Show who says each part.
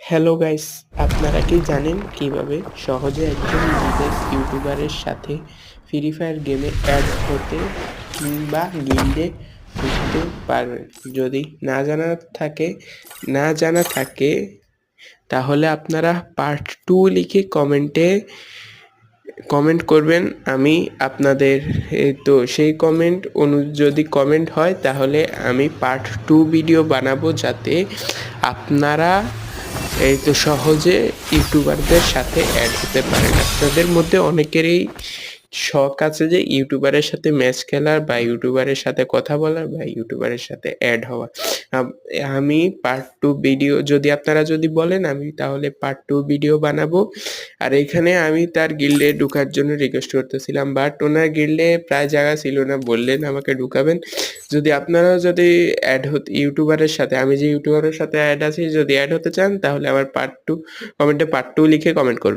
Speaker 1: Hello guys, আপনারা কি জানেন কিভাবে সহজে একজন বিদেশ ইউটিউবারের সাথে ফ্রি ফায়ার গেমে অ্যাড হতে কিংবা গিল্ডে ঢুকতে পারবেন? যদি না জানা থাকে তাহলে আপনারা পার্ট 2 লিখে কমেন্ট করবেন। আমি আপনাদের তো সেই যদি কমেন্ট হয় তাহলে আমি পার্ট 2 ভিডিও বানাবো, যাতে আপনারা সহজে ইউটিউবারদের সাথে অ্যাড হতে পারেন। আপনাদের মধ্যে অনেকেরই শখ আছে যে ইউটিউবারের সাথে ম্যাচ খেলার বা ইউটিউবারের সাথে কথা বলার বা ইউটিউবারের সাথে অ্যাড হওয়া। আমি পার্ট 2 ভিডিও, যদি আপনারা বলেন, আমি তাহলে পার্ট 2 ভিডিও বানাবো। আর এখানে আমি তার গিল্ডে ঢোকার জন্য রিকোয়েস্ট করতেছিলাম, বাট ওনার গিল্ডে প্রায় জায়গা ছিল না, বললেন আমাকে ঢুকাবেন। যদি আপনারাও অ্যাড হতে ইউটিউবারের সাথে, আমি যে ইউটিউবারের সাথে অ্যাড আছি, যদি অ্যাড হতে চান তাহলে আমার কমেন্টে পার্ট 2 লিখে কমেন্ট করবেন।